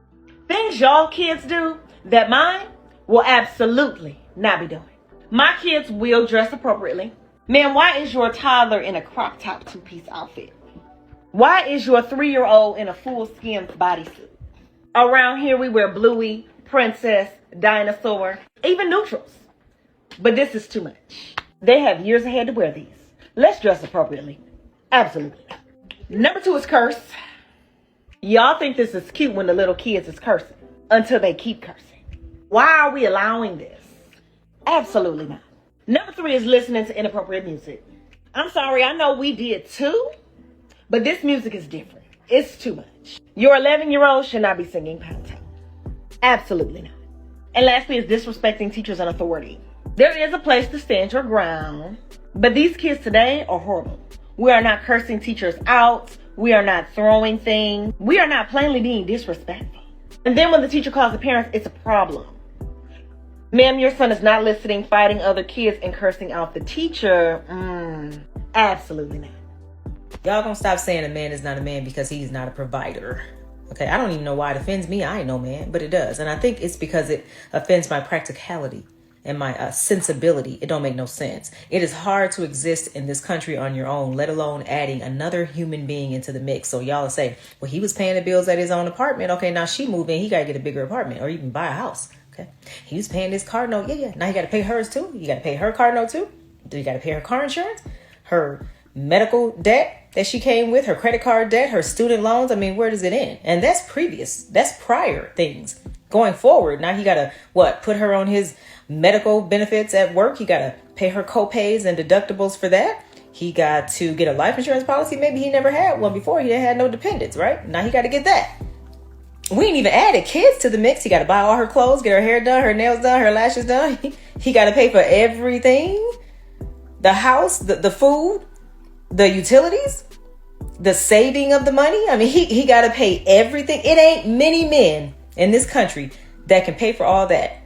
Speaker 16: Things y'all kids do that mine will absolutely not be doing. My kids will dress appropriately. Man, why is your toddler in a crop top 2-piece outfit? Why is your 3-year-old in a full skin bodysuit? Around here we wear bluey, princess, dinosaur, even neutrals. But this is too much. They have years ahead to wear these. Let's dress appropriately. Absolutely. Number 2 is curse. Y'all think this is cute when the little kids is cursing until they keep cursing. Why are we allowing this? Absolutely not. Number 3 is listening to inappropriate music. I'm sorry, I know we did too, but this music is different. It's too much. Your 11-year-old should not be singing Pound Town. Absolutely not. And lastly is disrespecting teachers and authority. There is a place to stand your ground, but these kids today are horrible. We are not cursing teachers out. We are not throwing things. We are not plainly being disrespectful. And then when the teacher calls the parents, it's a problem. Ma'am, your son is not listening, fighting other kids, and cursing out the teacher. Absolutely not.
Speaker 17: Y'all gonna stop saying a man is not a man because he's not a provider. Okay, I don't even know why it offends me. I ain't no man, but it does. And I think it's because it offends my practicality and my sensibility. It don't make no sense. It is hard to exist in this country on your own, let alone adding another human being into the mix. So y'all say, well, he was paying the bills at his own apartment. Okay, now she moved in. He got to get a bigger apartment or even buy a house. Okay, he was paying his car note. Yeah. Now you got to pay hers too. You got to pay her car note too. You got to pay her car insurance, her medical debt that she came with, her credit card debt, her student loans. I mean, where does it end? And that's previous. That's prior things. Going forward, now he got to, put her on his medical benefits at work. He got to pay her co-pays and deductibles for that. He got to get a life insurance policy. Maybe he never had one before. He had no dependents, right? Now he got to get that. We ain't even added kids to the mix. He got to buy all her clothes, get her hair done, her nails done, her lashes done. He got to pay for everything. The house, the food, the utilities, the saving of the money. I mean, he got to pay everything. It ain't many men in this country that can pay for all that.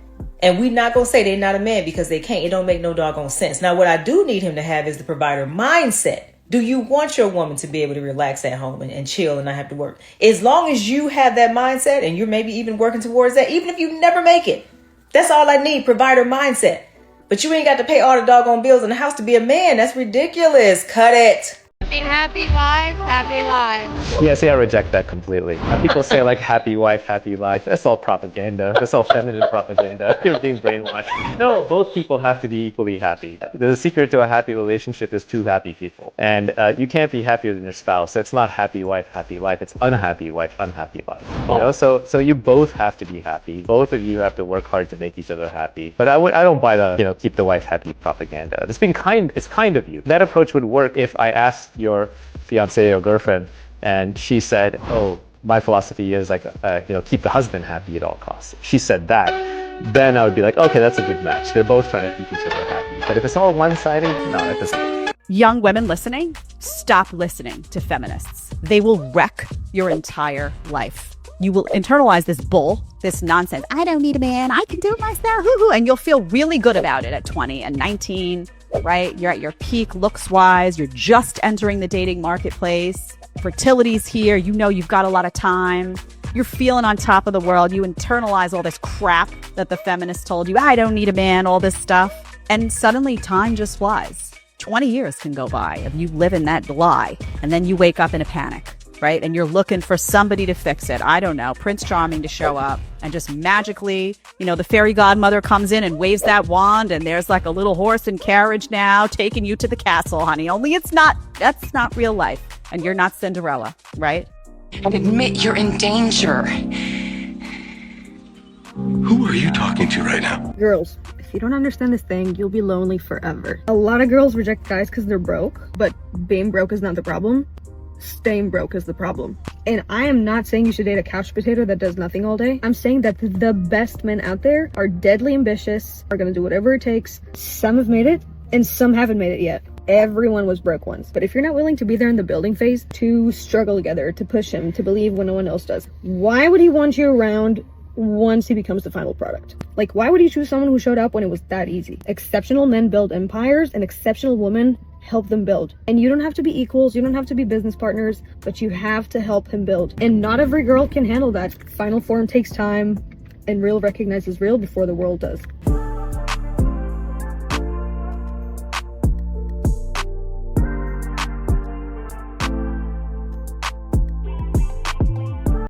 Speaker 17: And we not going to say they're not a man because they can't. It don't make no doggone sense. Now, what I do need him to have is the provider mindset. Do you want your woman to be able to relax at home and chill and not have to work? As long as you have that mindset and you're maybe even working towards that, even if you never make it, that's all I need, provider mindset. But you ain't got to pay all the doggone bills in the house to be a man. That's ridiculous. Cut it.
Speaker 18: Happy wife, happy life.
Speaker 19: Yeah, see, I reject that completely. People say like happy wife, happy life. That's all propaganda. That's all feminine propaganda. You're being brainwashed. No, both people have to be equally happy. The secret to a happy relationship is 2 happy people. And you can't be happier than your spouse. That's not happy wife, happy life. It's unhappy wife, unhappy life. You know, so you both have to be happy. Both of you have to work hard to make each other happy. But I don't buy the, keep the wife happy propaganda. It's kind of you. That approach would work if I asked your fiance or girlfriend, And she said, oh, my philosophy is like, keep the husband happy at all costs. She said that. Then I would be like, okay, that's a good match. They're both trying to keep each other happy. But if it's all one-sided, no, that doesn't work.
Speaker 1: Young women listening, stop listening to feminists. They will wreck your entire life. You will internalize this bull, this nonsense. I don't need a man. I can do it myself. And you'll feel really good about it at 20 and 19, right? You're at your peak looks-wise. You're just entering the dating marketplace. Fertility's here. You know you've got a lot of time. You're feeling on top of the world. You internalize all this crap that the feminists told you. I don't need a man, all this stuff. And suddenly time just flies. 20 years can go by if you live in that lie. And then you wake up in a panic, right? And you're looking for somebody to fix it. I don't know, Prince Charming to show up and just magically, the fairy godmother comes in and waves that wand and there's like a little horse and carriage now taking you to the castle, honey. Only that's not real life. And you're not Cinderella, right?
Speaker 2: And admit you're in danger.
Speaker 4: Who are you talking to right now?
Speaker 20: Girls, if you don't understand this thing, you'll be lonely forever. A lot of girls reject guys because they're broke, but being broke is not the problem. Staying broke is the problem. And I am not saying you should date a couch potato that does nothing all day. I'm saying that the best men out there are deadly ambitious, are gonna do whatever it takes. Some have made it, and some haven't made it yet. Everyone was broke once. But if you're not willing to be there in the building phase, to struggle together, to push him, to believe when no one else does, why would he want you around once he becomes the final product? Like, why would you choose someone who showed up when it was that easy? Exceptional men build empires, and exceptional women help them build. And you don't have to be equals, you don't have to be business partners, but you have to help him build. And not every girl can handle that. Final form takes time, and real recognizes real before the world does.